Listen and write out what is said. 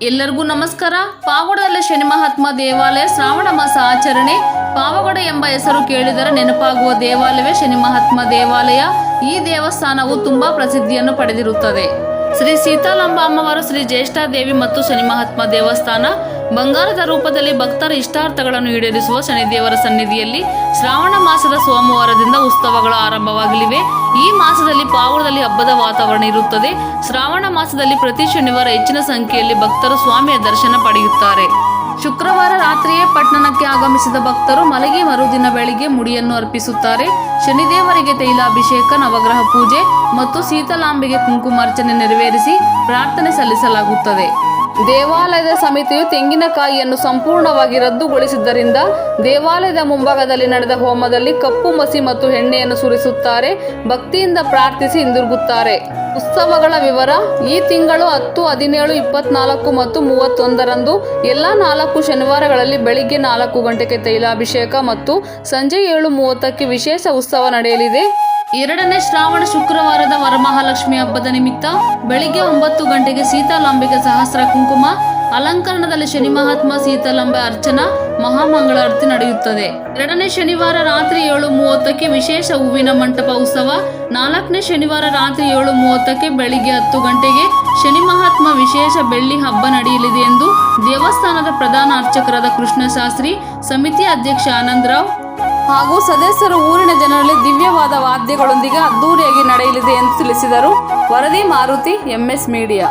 ಎಲ್ಲರಿಗೂ ನಮಸ್ಕಾರ. ಪಾವಗಡದಲ್ಲಿ ಶನಿ ಮಹಾತ್ಮ ದೇವಾಲಯ ಶ್ರಾವಣ ಮಾಸ ಆಚರಣೆ. ಪಾವಗಡ ಎಂಬ ಹೆಸರು ಕೇಳಿದರೆ ನೆನಪಾಗುವ ದೇವಾಲಯವೇ ಶನಿ ಮಹಾತ್ಮ ದೇವಾಲಯ. ಈ ದೇವಸ್ಥಾನವು ತುಂಬಾ ಪ್ರಸಿದ್ಧಿಯನ್ನು ಪಡೆದಿರುತ್ತದೆ. ಶ್ರೀ ಸೀತಾಲಾಂಬ ಅಮ್ಮವಾರು, ಶ್ರೀ ಜ್ಯೇಷ್ಠಾದೇವಿ ಮತ್ತು ಶನಿ ಮಹಾತ್ಮ ದೇವಸ್ಥಾನ ಬಂಗಾರದ ರೂಪದಲ್ಲಿ ಭಕ್ತರ ಇಷ್ಟಾರ್ಥಗಳನ್ನು ಈಡೇರಿಸುವ ಶನಿದೇವರ ಸನ್ನಿಧಿಯಲ್ಲಿ ಶ್ರಾವಣ ಮಾಸದ ಸೋಮವಾರದಿಂದ ಉತ್ಸವಗಳು ಆರಂಭವಾಗಲಿವೆ. ಈ ಮಾಸದಲ್ಲಿ ಪಾವಗಡದಲ್ಲಿ ಹಬ್ಬದ ವಾತಾವರಣ ಇರುತ್ತದೆ. ಶ್ರಾವಣ ಮಾಸದಲ್ಲಿ ಪ್ರತಿ ಶನಿವಾರ ಹೆಚ್ಚಿನ ಸಂಖ್ಯೆಯಲ್ಲಿ ಭಕ್ತರು ಸ್ವಾಮಿಯ ದರ್ಶನ ಪಡೆಯುತ್ತಾರೆ. ಶುಕ್ರವಾರ ರಾತ್ರಿಯೇ ಪಟ್ಟಣಕ್ಕೆ ಆಗಮಿಸಿದ ಭಕ್ತರು ಮಲಗಿ ಮರುದಿನ ಬೆಳಿಗ್ಗೆ ಮುಡಿಯನ್ನು ಅರ್ಪಿಸುತ್ತಾರೆ. ಶನಿದೇವರಿಗೆ ತೈಲಾಭಿಷೇಕ, ನವಗ್ರಹ ಪೂಜೆ ಮತ್ತು ಸೀತಾಲಾಂಬೆಗೆ ಕುಂಕುಮಾರ್ಚನೆ ನೆರವೇರಿಸಿ ಪ್ರಾರ್ಥನೆ ಸಲ್ಲಿಸಲಾಗುತ್ತದೆ. ದೇವಾಲಯದ ಸಮಿತಿಯು ತೆಂಗಿನಕಾಯಿಯನ್ನು ಸಂಪೂರ್ಣವಾಗಿ ರದ್ದುಗೊಳಿಸಿದ್ದರಿಂದ ದೇವಾಲಯದ ಮುಂಭಾಗದಲ್ಲಿ ನಡೆದ ಹೋಮದಲ್ಲಿ ಕಪ್ಪು ಮಸಿ ಮತ್ತು ಎಣ್ಣೆಯನ್ನು ಸುರಿಸುತ್ತಾರೆ. ಭಕ್ತಿಯಿಂದ ಪ್ರಾರ್ಥಿಸಿ ಹಿಂದಿರುಗುತ್ತಾರೆ. ಉತ್ಸವಗಳ ವಿವರ: ಈ ತಿಂಗಳು 10, 17, 24 ಮತ್ತು 31ರಂದು ಎಲ್ಲ 4 ಶನಿವಾರಗಳಲ್ಲಿ ಬೆಳಿಗ್ಗೆ 4 ಗಂಟೆಗೆ ತೈಲಾಭಿಷೇಕ ಮತ್ತು ಸಂಜೆ 7:30ಕ್ಕೆ ವಿಶೇಷ ಉತ್ಸವ ನಡೆಯಲಿದೆ. 2ನೇ ಶ್ರಾವಣ ಶುಕ್ರವಾರದ ವರಮಹಾಲಕ್ಷ್ಮಿ ಹಬ್ಬದ ನಿಮಿತ್ತ ಬೆಳಿಗ್ಗೆ 9 ಗಂಟೆಗೆ ಸೀತಾಲಾಂಬೆಗೆ ಸಹಸ್ರ ಕುಂಕುಮ ಅಲಂಕರಣದಲ್ಲಿ ಶನಿ ಮಹಾತ್ಮ ಸೀತಾಲಾಂಬೆ ಅರ್ಚನಾ ಮಹಾಮಂಗಳಾರತಿ ನಡೆಯುತ್ತದೆ. 2ನೇ ಶನಿವಾರ ರಾತ್ರಿ 7:30ಕ್ಕೆ ವಿಶೇಷ ಹೂವಿನ ಮಂಟಪ ಉತ್ಸವ. 4ನೇ ಶನಿವಾರ ರಾತ್ರಿ 7:30ಕ್ಕೆ ಬೆಳಿಗ್ಗೆ 10 ಗಂಟೆಗೆ ಶನಿ ಮಹಾತ್ಮ ವಿಶೇಷ ಬೆಳ್ಳಿ ಹಬ್ಬ ನಡೆಯಲಿದೆ ಎಂದು ದೇವಸ್ಥಾನದ ಪ್ರಧಾನ ಅರ್ಚಕರಾದ ಕೃಷ್ಣಶಾಸ್ತ್ರಿ, ಸಮಿತಿ ಅಧ್ಯಕ್ಷ ಆನಂದರಾವ್ ಹಾಗೂ ಸದಸ್ಯರು ಊರಿನ ಜನರಲ್ಲಿ ದಿವ್ಯವಾದ ವಾದ್ಯಗಳೊಂದಿಗೆ ಅದ್ದೂರಿಯಾಗಿ ನಡೆಯಲಿದೆ ಎಂದು ತಿಳಿಸಿದರು. ವರದಿ ಮಾರುತಿ, MS ಮೀಡಿಯಾ.